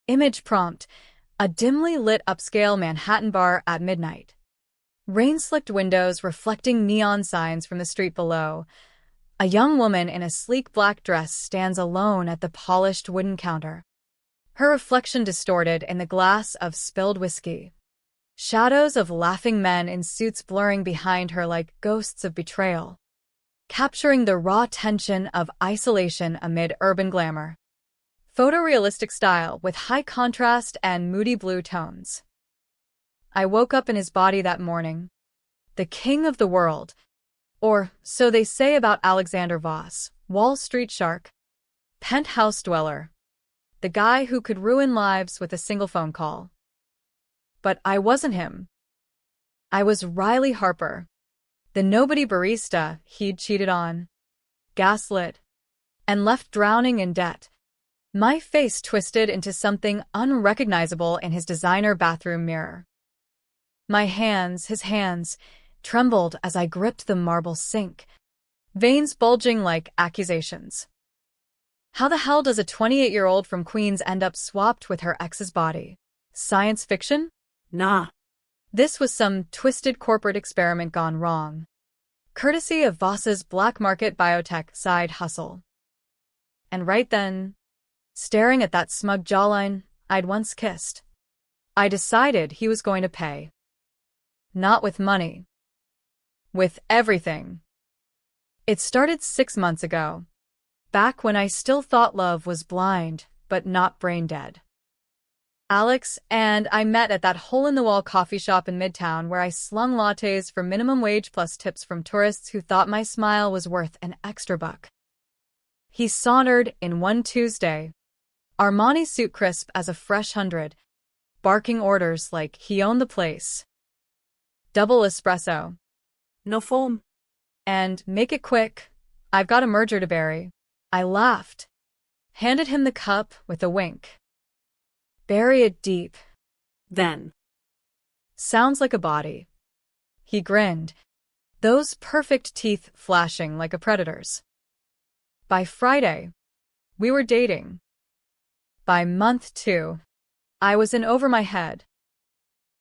Image prompt: a dimly lit upscale Manhattan bar at midnight. Rain-slicked windows reflecting neon signs from the street below. A young woman in a sleek black dress stands alone at the polished wooden counter, her reflection distorted in the glass of spilled whiskey. Shadows of laughing men in suits blurring behind her like ghosts of betrayal, capturing the raw tension of isolation amid urban glamour. Photorealistic style with high contrast and moody blue tones. I woke up in his body that morning. The king of the world. Or, so they say about Alexander Voss, Wall Street shark, penthouse dweller. The guy who could ruin lives with a single phone call. But I wasn't him. I was Riley Harper, the nobody barista he'd cheated on, gaslit, and left drowning in debt. My face twisted into something unrecognizable in his designer bathroom mirror. His hands, trembled as I gripped the marble sink, veins bulging like accusations. How the hell does a 28-year-old from Queens end up swapped with her ex's body? Science fiction? Nah. This was some twisted corporate experiment gone wrong. Courtesy of Voss's black market biotech side hustle. And right then, staring at that smug jawline I'd once kissed, I decided he was going to pay. Not with money. With everything. It started 6 months ago, back when I still thought love was blind, but not brain dead. Alex and I met at that hole-in-the-wall coffee shop in Midtown where I slung lattes for minimum wage plus tips from tourists who thought my smile was worth an extra buck. He sauntered in one Tuesday, Armani suit crisp as a fresh 100, barking orders like he owned the place. Double espresso. No foam. And make it quick. I've got a merger to bury. I laughed, handed him the cup with a wink. Bury it deep. Then. Sounds like a body. He grinned, those perfect teeth flashing like a predator's. By Friday, we were dating. By month 2, I was in over my head.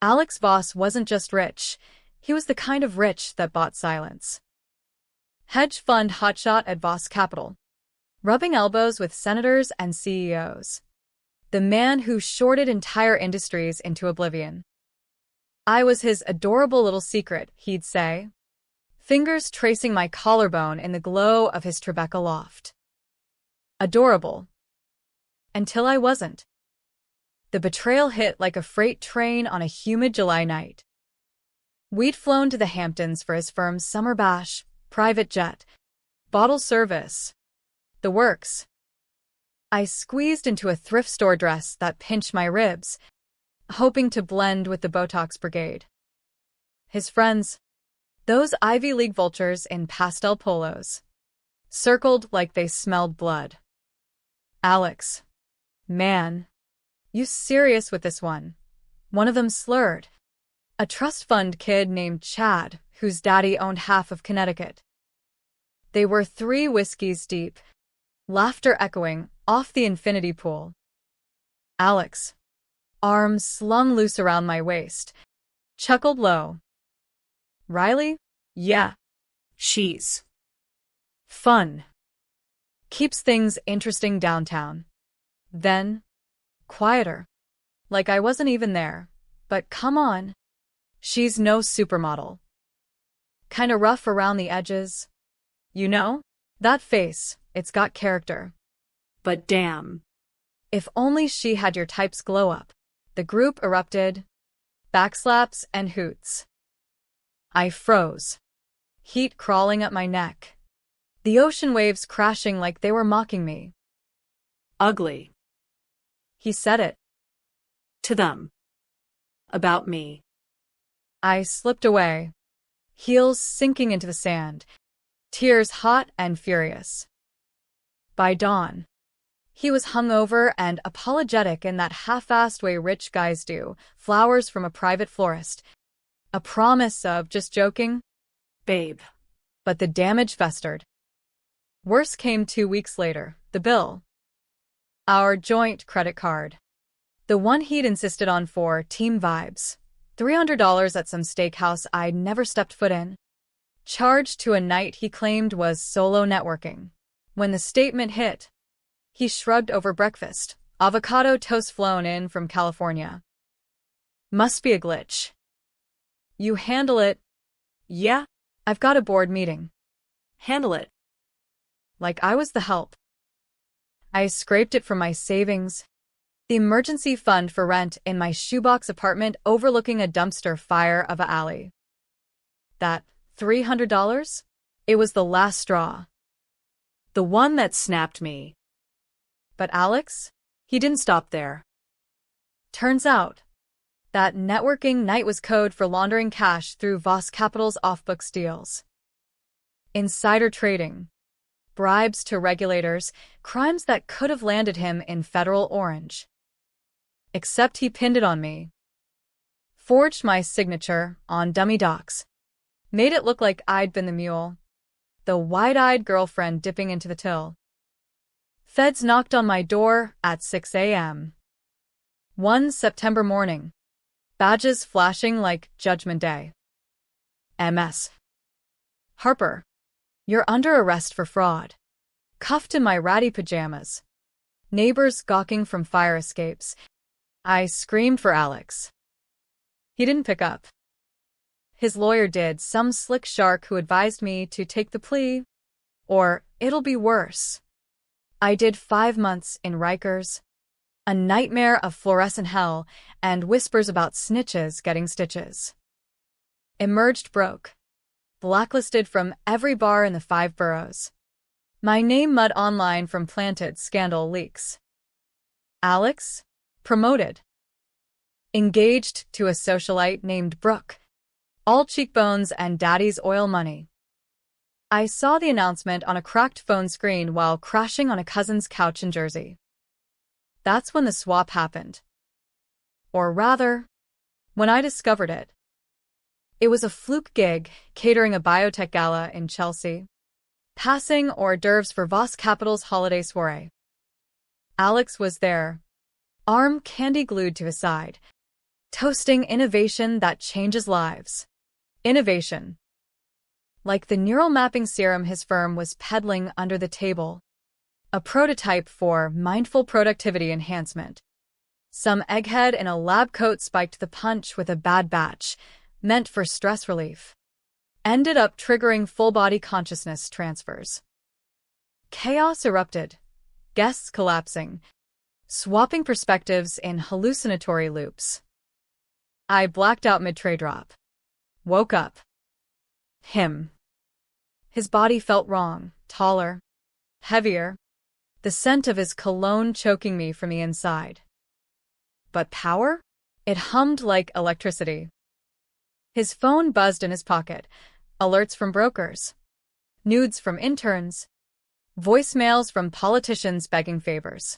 Alex Voss wasn't just rich, he was the kind of rich that bought silence. Hedge fund hotshot at Voss Capital, rubbing elbows with senators and CEOs. The man who shorted entire industries into oblivion. I was his adorable little secret, he'd say, fingers tracing my collarbone in the glow of his Tribeca loft. Adorable. Until I wasn't. The betrayal hit like a freight train on a humid July night. We'd flown to the Hamptons for his firm's summer bash, private jet, bottle service, the works. I squeezed into a thrift store dress that pinched my ribs, hoping to blend with the Botox brigade. His friends, those Ivy League vultures in pastel polos, circled like they smelled blood. Alex. Man. You serious with this one? One of them slurred. A trust fund kid named Chad, whose daddy owned half of Connecticut. They were 3 whiskeys deep, laughter echoing off the infinity pool. Alex, arms slung loose around my waist, chuckled low. Riley? Yeah. She's fun. Keeps things interesting downtown. Then, quieter. Like I wasn't even there. But come on. She's no supermodel. Kinda rough around the edges. You know? That face, it's got character. But damn. If only she had your type's glow up. The group erupted. Backslaps and hoots. I froze. Heat crawling up my neck. The ocean waves crashing like they were mocking me. Ugly. He said it. To them. About me. I slipped away, heels sinking into the sand, tears hot and furious. By dawn, he was hungover and apologetic in that half-assed way rich guys do, flowers from a private florist. A promise of just joking. Babe. But the damage festered. Worse came 2 weeks later, the bill. Our joint credit card. The one he'd insisted on for team vibes. $300 at some steakhouse I'd never stepped foot in. Charged to a night he claimed was solo networking. When the statement hit, he shrugged over breakfast. Avocado toast flown in from California. Must be a glitch. You handle it. Yeah, I've got a board meeting. handle it. Like I was the help. I scraped it from my savings. The emergency fund for rent in my shoebox apartment overlooking a dumpster fire of a alley. That $300? It was the last straw. The one that snapped me. But Alex? He didn't stop there. Turns out, that networking night was code for laundering cash through Voss Capital's off-books deals. Insider trading, bribes to regulators, crimes that could have landed him in federal orange. Except he pinned it on me. Forged my signature on dummy docs. Made it look like I'd been the mule. The wide-eyed girlfriend dipping into the till. Feds knocked on my door at 6 a.m. One September morning. Badges flashing like Judgment Day. MS. Harper, you're under arrest for fraud. Cuffed in my ratty pajamas. Neighbors gawking from fire escapes. I screamed for Alex. He didn't pick up. His lawyer did, some slick shark who advised me to take the plea. Or, it'll be worse. I did 5 months in Rikers. A nightmare of fluorescent hell and whispers about snitches getting stitches. Emerged broke. Blacklisted from every bar in the 5 boroughs. My name mud online from planted scandal leaks. Alex? Promoted. Engaged to a socialite named Brooke. All cheekbones and daddy's oil money. I saw the announcement on a cracked phone screen while crashing on a cousin's couch in Jersey. That's when the swap happened. Or rather, when I discovered it. It was a fluke gig, catering a biotech gala in Chelsea. Passing hors d'oeuvres for Voss Capital's holiday soiree. Alex was there, arm candy glued to his side, toasting innovation that changes lives. Innovation. Like the neural mapping serum his firm was peddling under the table. A prototype for mindful productivity enhancement. Some egghead in a lab coat spiked the punch with a bad batch, meant for stress relief. Ended up triggering full-body consciousness transfers. Chaos erupted, guests collapsing, swapping perspectives in hallucinatory loops. I blacked out mid-tray drop. Woke up. Him. His body felt wrong, taller, heavier, the scent of his cologne choking me from the inside. But power? It hummed like electricity. His phone buzzed in his pocket, alerts from brokers, nudes from interns, voicemails from politicians begging favors.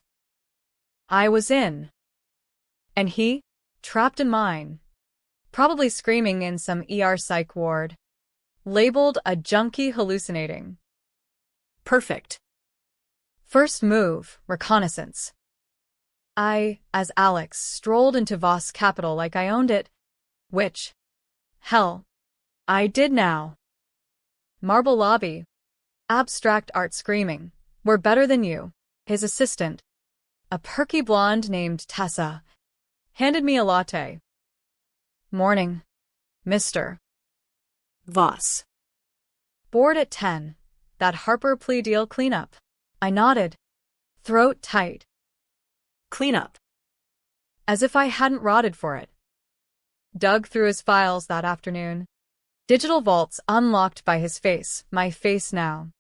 I was in. And he, trapped in mine, probably screaming in some ER psych ward. Labeled a junkie hallucinating. Perfect. First move, reconnaissance. I, as Alex, strolled into Voss Capital like I owned it. Which, hell, I did now. Marble lobby. Abstract art screaming. We're better than you. His assistant, a perky blonde named Tessa, handed me a latte. Morning, mister. Voss. Board at 10. That Harper plea deal cleanup. I nodded. Throat tight. Cleanup. As if I hadn't rotted for it. Dug through his files that afternoon. Digital vaults unlocked by his face, my face now.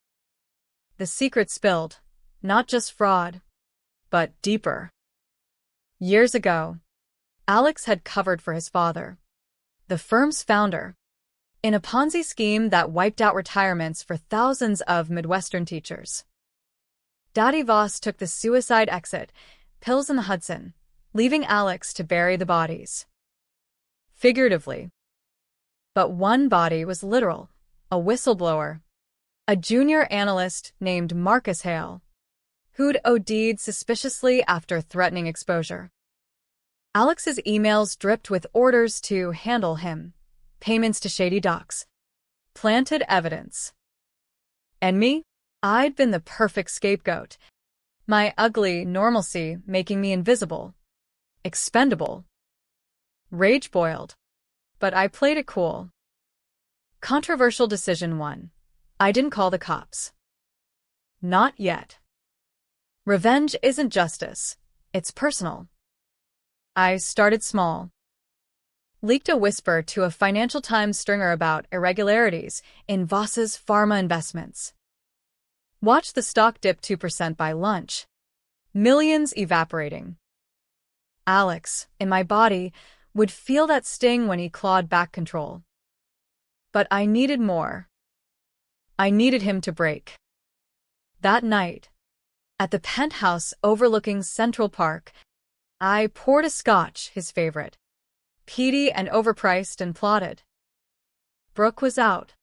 The secret spilled. Not just fraud, but deeper. Years ago, Alex had covered for his father, the firm's founder, in a Ponzi scheme that wiped out retirements for thousands of Midwestern teachers. Daddy Voss took the suicide exit, pills in the Hudson, leaving Alex to bury the bodies. Figuratively. But one body was literal, a whistleblower, a junior analyst named Marcus Hale, who'd OD'd suspiciously after threatening exposure. Alex's emails dripped with orders to handle him, payments to shady docs, planted evidence. And me? I'd been the perfect scapegoat. My ugly normalcy making me invisible, expendable. Rage boiled. But I played it cool. Controversial decision 1. I didn't call the cops. Not yet. Revenge isn't justice. It's personal. I started small. Leaked a whisper to a Financial Times stringer about irregularities in Voss's pharma investments. Watched the stock dip 2% by lunch. Millions evaporating. Alex, in my body, would feel that sting when he clawed back control. But I needed more. I needed him to break. That night, at the penthouse overlooking Central Park, I poured a scotch, his favorite, peaty and overpriced, and plotted. Brooke was out.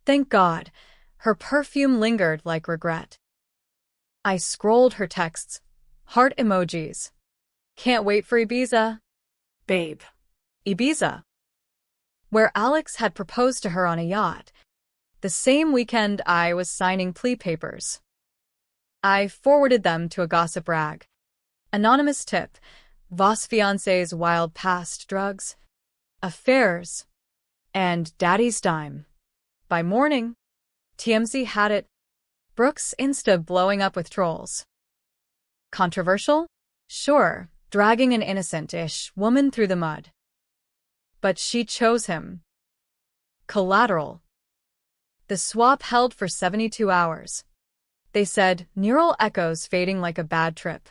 Thank God. Her perfume lingered like regret. I scrolled her texts, heart emojis. Can't wait for Ibiza. Babe. Ibiza. Where Alex had proposed to her on a yacht, the same weekend I was signing plea papers. I forwarded them to a gossip rag. Anonymous tip: Voss fiancé's wild past, drugs, affairs, and daddy's dime. By morning, TMZ had it. Brooke's Insta blowing up with trolls. Controversial? Sure, dragging an innocent-ish woman through the mud. But she chose him. Collateral. The swap held for 72 hours. They said, neural echoes fading like a bad trip.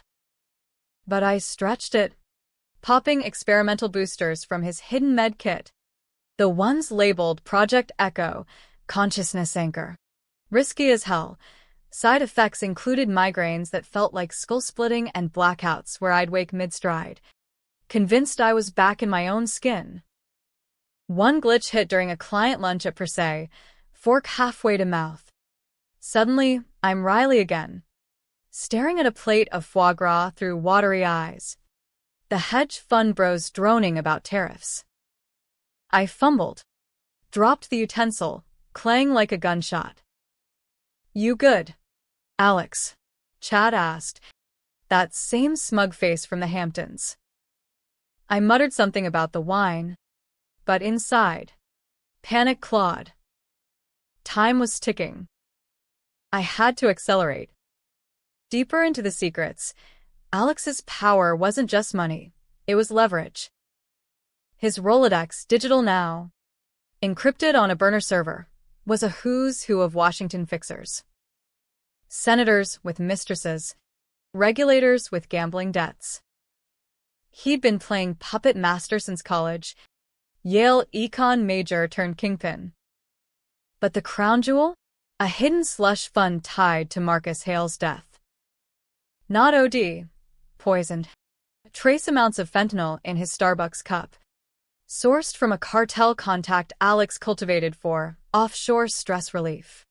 But I stretched it, popping experimental boosters from his hidden med kit. The ones labeled Project Echo, Consciousness Anchor. Risky as hell. Side effects included migraines that felt like skull-splitting and blackouts where I'd wake mid-stride, convinced I was back in my own skin. One glitch hit during a client lunch at Per Se, fork halfway to mouth. Suddenly, I'm Riley again, staring at a plate of foie gras through watery eyes. The hedge fund bros droning about tariffs. I fumbled, dropped the utensil, clang like a gunshot. You good, Alex? Chad asked, that same smug face from the Hamptons. I muttered something about the wine, but inside, panic clawed. Time was ticking. I had to accelerate. Deeper into the secrets, Alex's power wasn't just money, it was leverage. His Rolodex, digital now, encrypted on a burner server, was a who's who of Washington fixers. Senators with mistresses, regulators with gambling debts. He'd been playing puppet master since college, Yale econ major turned kingpin. But the crown jewel? A hidden slush fund tied to Marcus Hale's death. Not OD, poisoned. Trace amounts of fentanyl in his Starbucks cup. Sourced from a cartel contact Alex cultivated for offshore stress relief.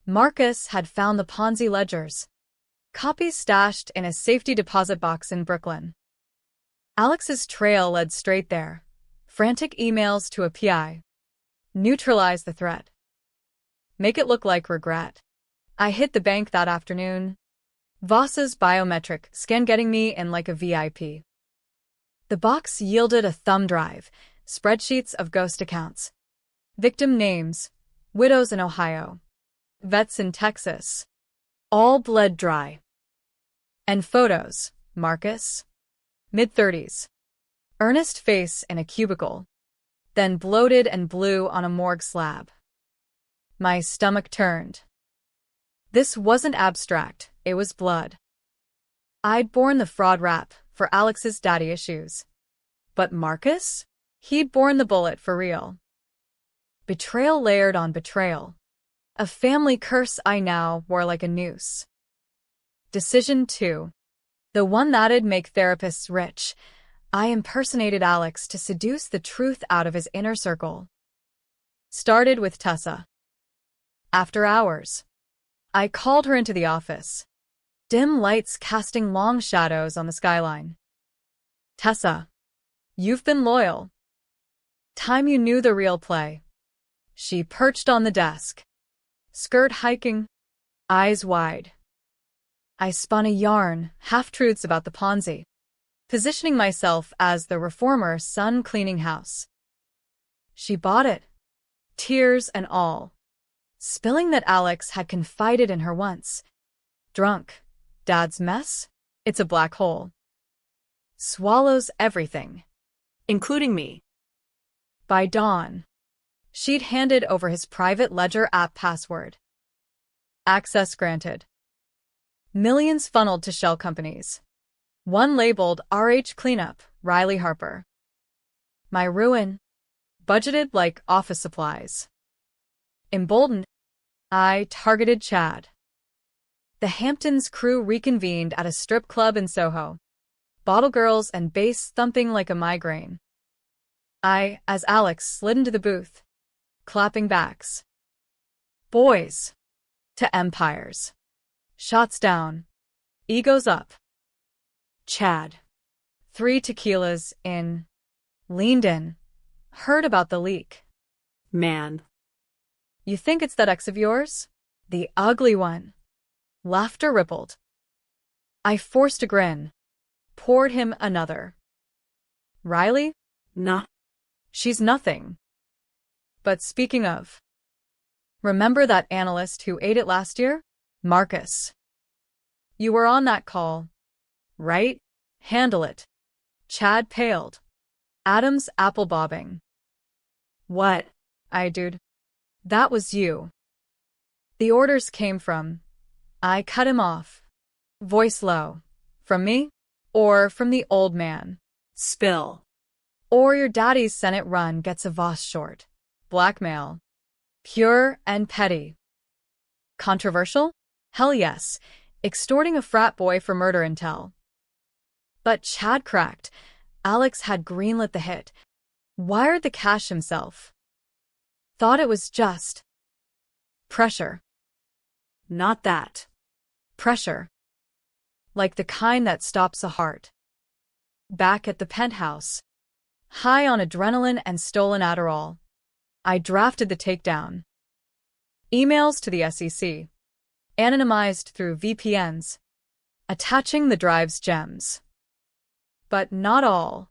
Marcus had found the Ponzi ledgers, copies stashed in a safety deposit box in Brooklyn. Alex's trail led straight there. Frantic emails to a PI. Neutralize the threat. Make it look like regret. I hit the bank that afternoon. Voss's biometric scan getting me in like a VIP. The box yielded a thumb drive, spreadsheets of ghost accounts. Victim names, widows in Ohio, vets in Texas. All bled dry. And photos, Marcus, mid-30s. Earnest face in a cubicle, then bloated and blue on a morgue slab. My stomach turned. This wasn't abstract, it was blood. I'd borne the fraud rap for Alex's daddy issues. But Marcus? He'd borne the bullet for real. Betrayal layered on betrayal. A family curse I now wore like a noose. Decision 2. The one that'd make therapists rich. I impersonated Alex to seduce the truth out of his inner circle. Started with Tessa. After hours, I called her into the office. Dim lights casting long shadows on the skyline. Tessa, You've been loyal. Time you knew the real play. She perched on the desk, skirt hiking, eyes wide. I spun a yarn, half-truths about the Ponzi, positioning myself as the reformer son cleaning house. She bought it, tears and all, spilling that Alex had confided in her once. Drunk. Dad's mess? It's a black hole. Swallows everything. Including me. By dawn, she'd handed over his private ledger app password. Access granted. Millions funneled to shell companies. One labeled RH Cleanup, Riley Harper. My ruin. Budgeted like office supplies. Emboldened, I targeted Chad. The Hamptons crew reconvened at a strip club in Soho. Bottle girls and bass thumping like a migraine. I, as Alex, slid into the booth, clapping backs. Boys. To empires. Shots down. Egos up. Chad. 3 tequilas in. Leaned in. Heard about the leak. Man. You think it's that ex of yours? The ugly one. Laughter rippled. I forced a grin. Poured him another. Riley? Nah. She's nothing. But speaking of, remember that analyst who ate it last year? Marcus. You were on that call, right? Handle it. Chad paled. Adam's apple bobbing. What? I dude. That was you. The orders came from. I cut him off. Voice low. From me? Or from the old man? Spill. Or your daddy's Senate run gets a Voss short. Blackmail. Pure and petty. Controversial? Hell yes. Extorting a frat boy for murder intel. But Chad cracked. Alex had greenlit the hit. Wired the cash himself. Thought it was just pressure. Not that. Pressure. Like the kind that stops a heart. Back at the penthouse, high on adrenaline and stolen Adderall, I drafted the takedown. Emails to the SEC, anonymized through VPNs, attaching the drive's gems. But not all.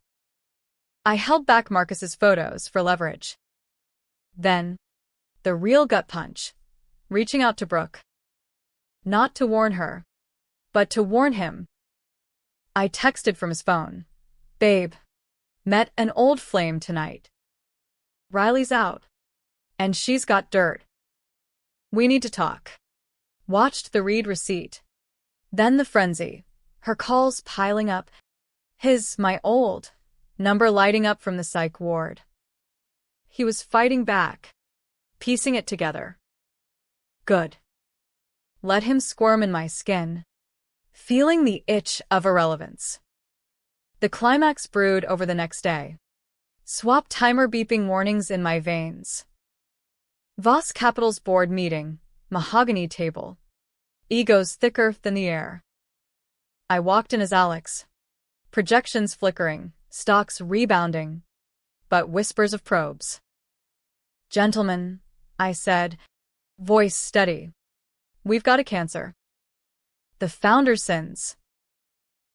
I held back Marcus's photos for leverage. Then, the real gut punch, reaching out to Brooke. Not to warn her, but to warn him. I texted from his phone. Babe, met an old flame tonight. Riley's out, and she's got dirt. We need to talk. Watched the read receipt. Then the frenzy, her calls piling up. My old number lighting up from the psych ward. He was fighting back, piecing it together. Good. Let him squirm in my skin, feeling the itch of irrelevance. The climax brewed over the next day. Swap timer beeping warnings in my veins. Voss Capital's board meeting, mahogany table. Egos thicker than the air. I walked in as Alex. Projections flickering, stocks rebounding, but whispers of probes. Gentlemen, I said, voice steady. We've got a cancer. The founder sins.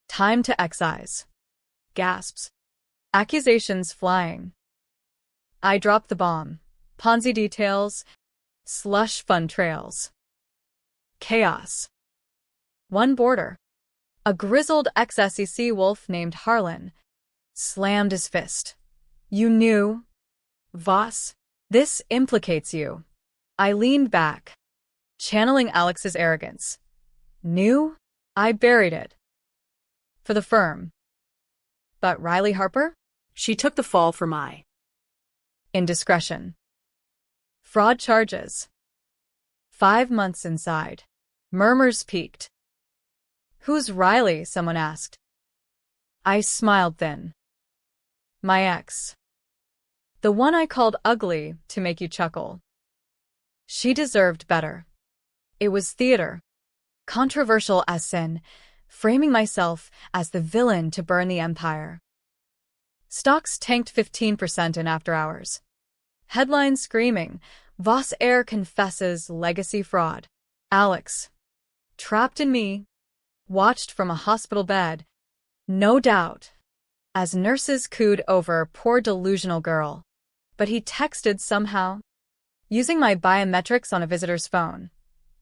Time to excise. Gasps. Accusations flying. I dropped the bomb. Ponzi details. Slush fund trails. Chaos. One border. A grizzled ex-SEC wolf named Harlan slammed his fist. You knew? Voss, this implicates you. I leaned back, channeling Alex's arrogance. Knew? I buried it. For the firm. But Riley Harper? She took the fall for my indiscretion. Fraud charges. 5 months inside. Murmurs peaked. Who's Riley? Someone asked. I smiled thin. My ex. The one I called ugly to make you chuckle. She deserved better. It was theater. Controversial as sin, framing myself as the villain to burn the empire. Stocks tanked 15% in after hours. Headlines screaming, Voss heir confesses legacy fraud. Alex, trapped in me, watched from a hospital bed, no doubt, as nurses cooed over poor delusional girl. But he texted somehow, using my biometrics on a visitor's phone.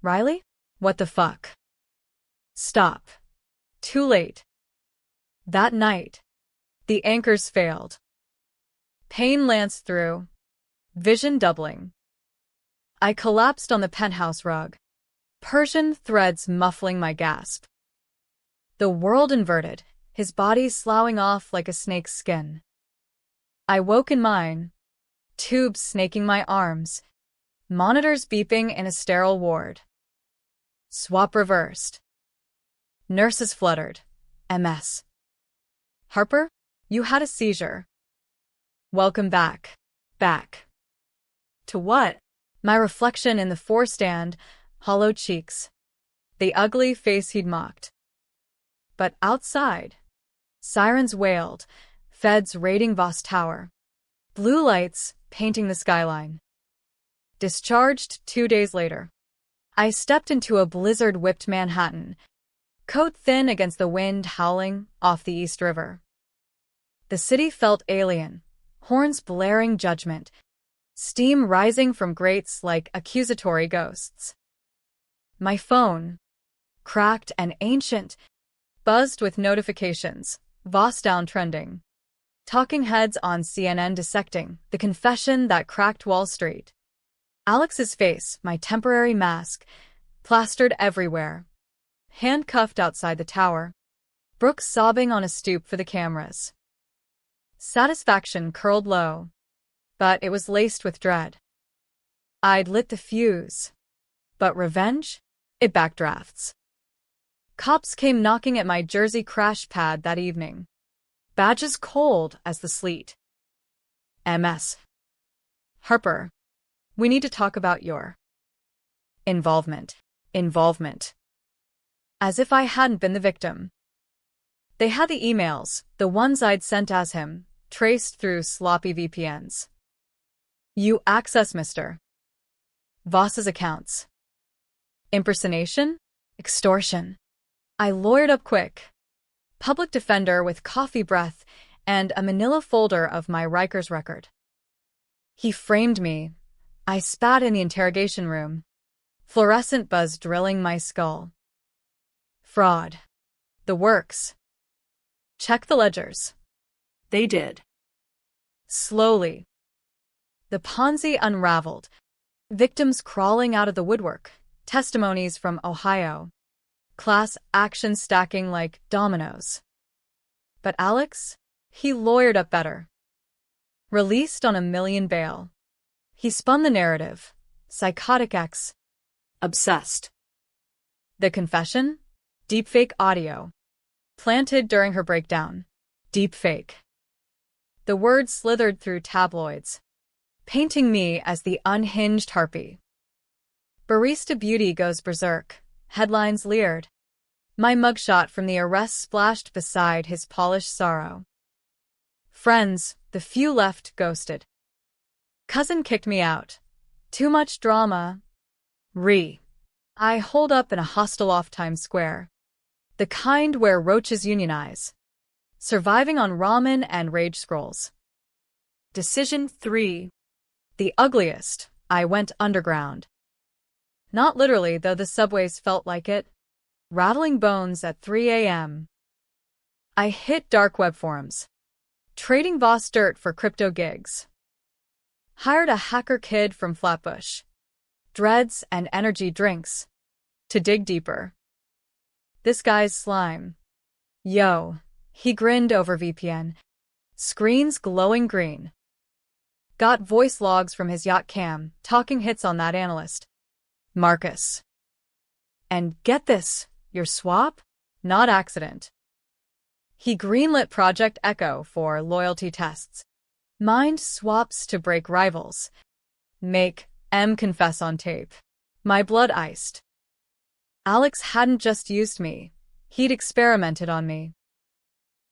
Riley? What the fuck? Stop. Too late. That night, the anchors failed. Pain lanced through, vision doubling. I collapsed on the penthouse rug, Persian threads muffling my gasp. The world inverted, his body sloughing off like a snake's skin. I woke in mine, tubes snaking my arms, monitors beeping in a sterile ward. Swap reversed. Nurses fluttered. MS. Harper, you had a seizure. Welcome back. Back. To what? My reflection in the forestand, hollow cheeks. The ugly face he'd mocked. But outside, sirens wailed, feds raiding Voss Tower. Blue lights painting the skyline. Discharged 2 days later. I stepped into a blizzard-whipped Manhattan, coat thin against the wind howling off the East River. The city felt alien, horns blaring judgment, steam rising from grates like accusatory ghosts. My phone, cracked and ancient, buzzed with notifications, Voss down trending. Talking heads on CNN dissecting the confession that cracked Wall Street. Alex's face, my temporary mask, plastered everywhere. Handcuffed outside the tower. Brooke sobbing on a stoop for the cameras. Satisfaction curled low, but it was laced with dread. I'd lit the fuse. But revenge? It backdrafts. Cops came knocking at my Jersey crash pad that evening. Badges cold as the sleet. MS. Harper, we need to talk about your involvement. As if I hadn't been the victim. They had the emails, the ones I'd sent as him, traced through sloppy VPNs. You access Mr. Voss's accounts. Impersonation? Extortion. I lawyered up quick. Public defender with coffee breath and a manila folder of my Rikers record. He framed me. I spat in the interrogation room. Fluorescent buzz drilling my skull. Fraud. The works. Check the ledgers. They did. Slowly. The Ponzi unraveled. Victims crawling out of the woodwork. Testimonies from Ohio. Class action stacking like dominoes. But Alex? He lawyered up better. Released on $1 million bail. He spun the narrative. Psychotic ex. Obsessed. The confession? Deepfake audio. Planted during her breakdown. Deepfake. The words slithered through tabloids, painting me as the unhinged harpy. Barista beauty goes berserk. Headlines leered. My mugshot from the arrest splashed beside his polished sorrow. Friends, the few left, ghosted. Cousin kicked me out. Too much drama. I holed up in a hostel off Times Square. The kind where roaches unionize. Surviving on ramen and rage scrolls. Decision 3. The ugliest. I went underground. Not literally, though the subways felt like it. Rattling bones at 3 a.m. I hit dark web forums. Trading Voss dirt for crypto gigs. Hired a hacker kid from Flatbush. Dreads and energy drinks. To dig deeper. This guy's slime. Yo. He grinned over VPN. Screens glowing green. Got voice logs from his yacht cam, talking hits on that analyst. Marcus. And get this, your swap? Not accident. He greenlit Project Echo for loyalty tests. Mind swaps to break rivals. Make M confess on tape. My blood iced. Alex hadn't just used me. He'd experimented on me.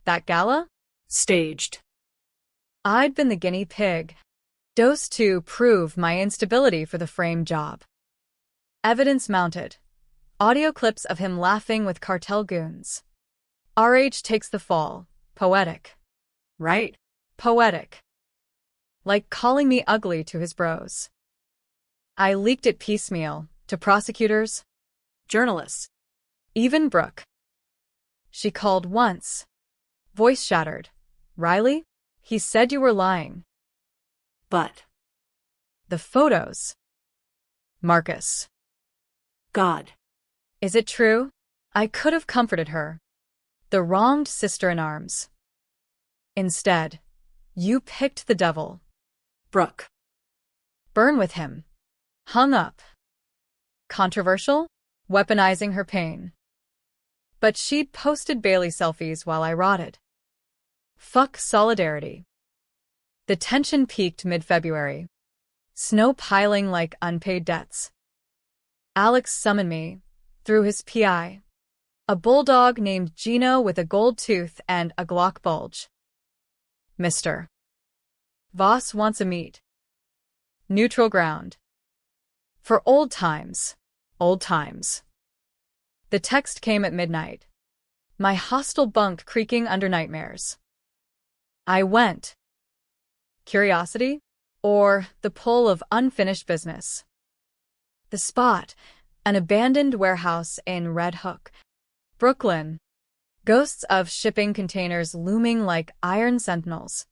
That gala? Staged. I'd been the guinea pig, dosed to prove my instability for the frame job. Evidence mounted. Audio clips of him laughing with cartel goons. RH takes the fall. Poetic. Right? Poetic. Like calling me ugly to his bros. I leaked it piecemeal, to prosecutors, Journalists. even Brooke. She called once. Voice shattered. Riley? He said you were lying. But. The photos. Marcus. God. Is it true? I could have comforted her. The wronged sister in arms. Instead, you picked the devil. Brooke. Burn with him. Hung up. Controversial? Weaponizing her pain. But she'd posted Bailey selfies while I rotted. Fuck solidarity. The tension peaked mid-February. Snow piling like unpaid debts. Alex summoned me, through his PI. A bulldog named Gino with a gold tooth and a Glock bulge. Mr. Voss wants a meet. Neutral ground. For old times. Old times. The text came at midnight. My hostile bunk creaking under nightmares. I went. Curiosity? Or the pull of unfinished business? The spot, an abandoned warehouse in Red Hook, Brooklyn. Ghosts of shipping containers looming like iron sentinels.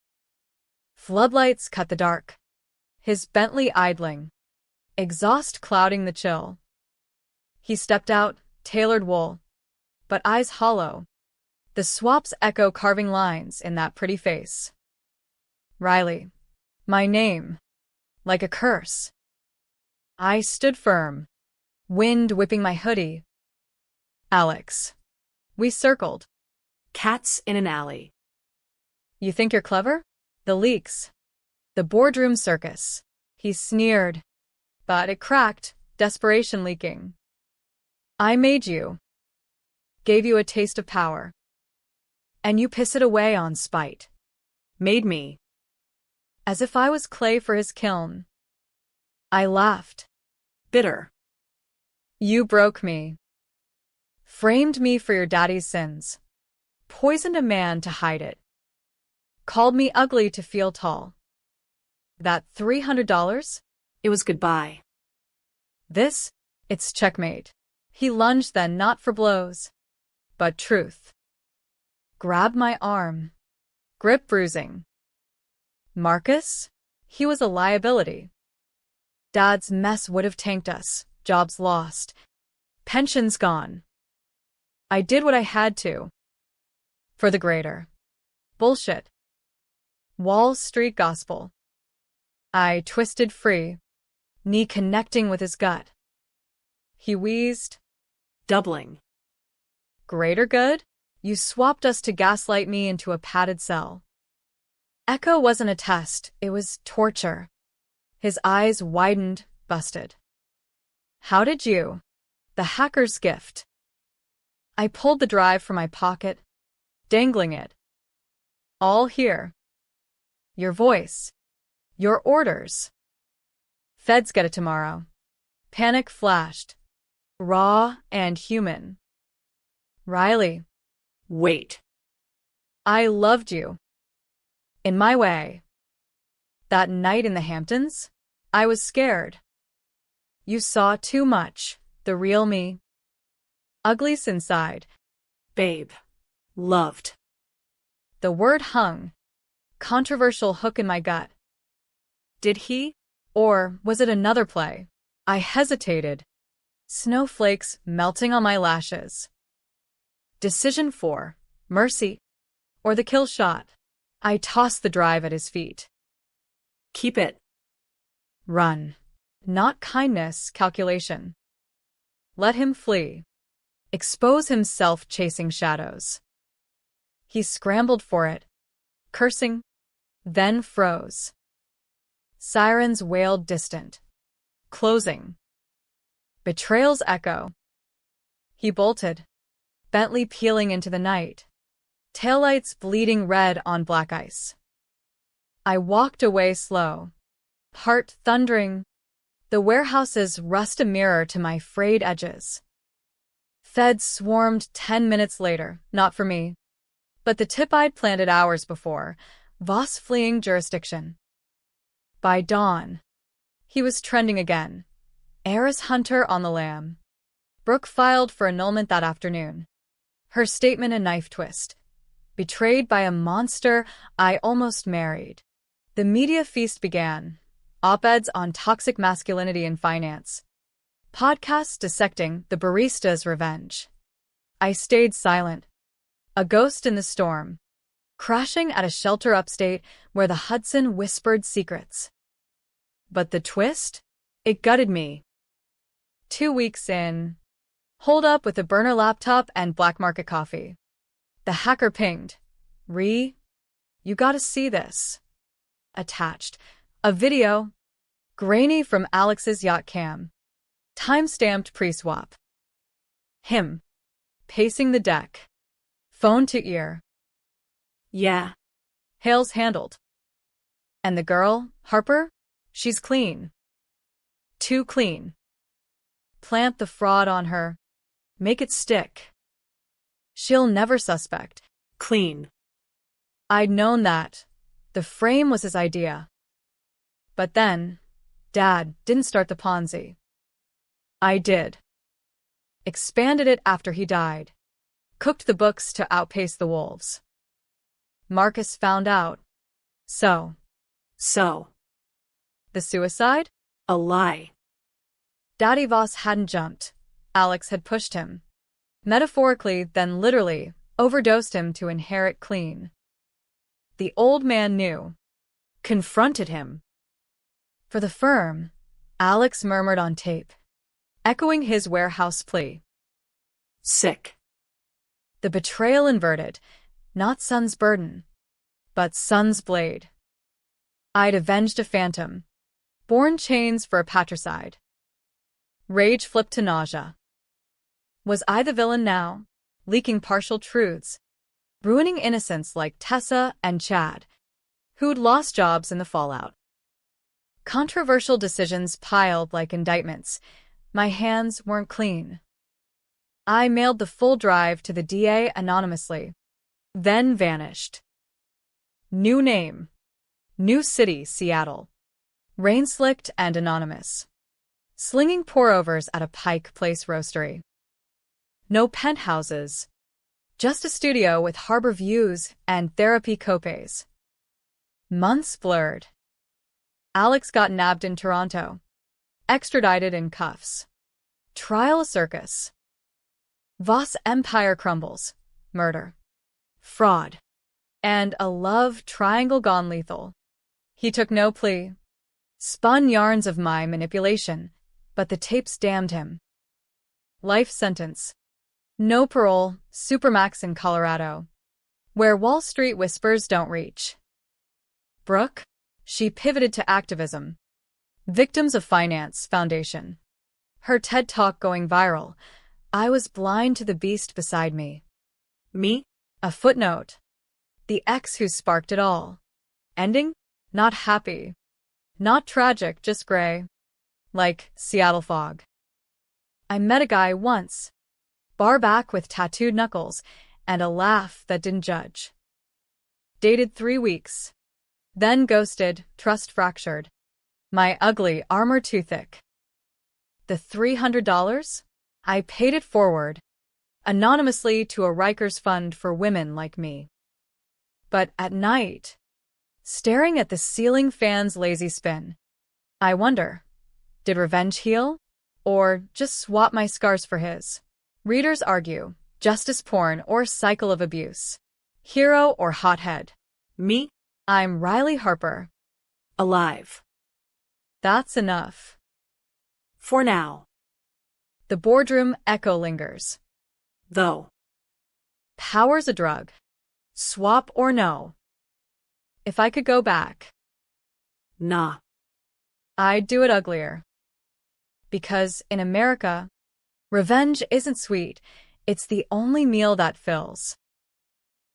Floodlights cut the dark. His Bentley idling. Exhaust clouding the chill. He stepped out, tailored wool, but eyes hollow. The swap's echo carving lines in that pretty face. Riley. My name. Like a curse. I stood firm. Wind whipping my hoodie. Alex. We circled. Cats in an alley. You think you're clever? The leaks. The boardroom circus. He sneered. But it cracked, desperation leaking. I made you. Gave you a taste of power. And you piss it away on spite. Made me. As if I was clay for his kiln. I laughed. Bitter. You broke me. Framed me for your daddy's sins. Poisoned a man to hide it. Called me ugly to feel tall. That $300? It was goodbye. This? It's checkmate. He lunged then, not for blows, but truth. Grabbed my arm. Grip bruising. Marcus? He was a liability. Dad's mess would have tanked us, jobs lost, pensions gone. I did what I had to. For the greater. Bullshit. Wall Street gospel. I twisted free, knee connecting with his gut. He wheezed. Doubling. Greater good? You swapped us to gaslight me into a padded cell. Echo wasn't a test, it was torture. His eyes widened, busted. How did you? The hacker's gift. I pulled the drive from my pocket, dangling it. All here. Your voice. Your orders. Feds get it tomorrow. Panic flashed. Raw and human. Riley. Wait. I loved you. In my way. That night in the Hamptons, I was scared. You saw too much, the real me. Uglies inside. Babe. Loved. The word hung. Controversial hook in my gut. Did he? Or was it another play? I hesitated. Snowflakes melting on my lashes. Decision 4. Mercy. Or the kill shot. I tossed the drive at his feet. Keep it. Run. Not kindness, calculation. Let him flee. Expose himself chasing shadows. He scrambled for it, cursing, then froze. Sirens wailed distant. Closing. Betrayal's echo. He bolted. Bentley peeling into the night. Taillights bleeding red on black ice. I walked away slow, heart thundering. The warehouses rust a mirror to my frayed edges. Feds swarmed 10 minutes later, not for me, but the tip I'd planted hours before, Voss fleeing jurisdiction. By dawn, he was trending again. Heiress hunter on the lam. Brooke filed for annulment that afternoon. Her statement a knife twist. Betrayed by a monster I almost married. The media feast began. Op-eds on toxic masculinity in finance. Podcasts dissecting the barista's revenge. I stayed silent. A ghost in the storm. Crashing at a shelter upstate where the Hudson whispered secrets. But the twist? It gutted me. 2 weeks in. Holed up with a burner laptop and black market coffee. The hacker pinged. You gotta see this. Attached. A video. Grainy from Alex's yacht cam. Time-stamped pre-swap. Him. Pacing the deck. Phone to ear. Yeah. Hales handled. And the girl, Harper? She's clean. Too clean. Plant the fraud on her. Make it stick. She'll never suspect. Clean. I'd known that. The frame was his idea. But then, Dad didn't start the Ponzi. I did. Expanded it after he died. Cooked the books to outpace the wolves. Marcus found out. So. The suicide? A lie. Daddy Voss hadn't jumped. Alex had pushed him. Metaphorically, then literally, overdosed him to inherit clean. The old man knew. Confronted him. For the firm, Alex murmured on tape, echoing his warehouse plea. Sick. The betrayal inverted, not son's burden, but son's blade. I'd avenged a phantom, borne chains for a patricide. Rage flipped to nausea. Was I the villain now, leaking partial truths, ruining innocents like Tessa and Chad, who'd lost jobs in the fallout? Controversial decisions piled like indictments. My hands weren't clean. I mailed the full drive to the DA anonymously, then vanished. New name. New city, Seattle. Rain-slicked and anonymous. Slinging pour-overs at a Pike Place roastery. No penthouses. Just a studio with harbor views and therapy copays. Months blurred. Alex got nabbed in Toronto. Extradited in cuffs. Trial a circus. Voss empire crumbles. Murder. Fraud. And a love triangle gone lethal. He took no plea. Spun yarns of my manipulation, but the tapes damned him. Life sentence. No parole, supermax in Colorado. Where Wall Street whispers don't reach. Brooke? She pivoted to activism. Victims of Finance Foundation. Her TED Talk going viral. I was blind to the beast beside me. Me? A footnote. The ex who sparked it all. Ending? Not happy. Not tragic, just gray. Like Seattle fog. I met a guy once. Bar back with tattooed knuckles and a laugh that didn't judge. Dated 3 weeks. Then ghosted, trust fractured. My ugly armor too thick. The $300? I paid it forward. Anonymously to a Rikers fund for women like me. But at night, staring at the ceiling fan's lazy spin, I wonder, did revenge heal? Or just swap my scars for his? Readers argue, justice porn or cycle of abuse. Hero or hothead? Me? I'm Riley Harper. Alive. That's enough. For now. The boardroom echo lingers. Though. Power's a drug. Swap or no? If I could go back. Nah. I'd do it uglier. Because in America, revenge isn't sweet, it's the only meal that fills.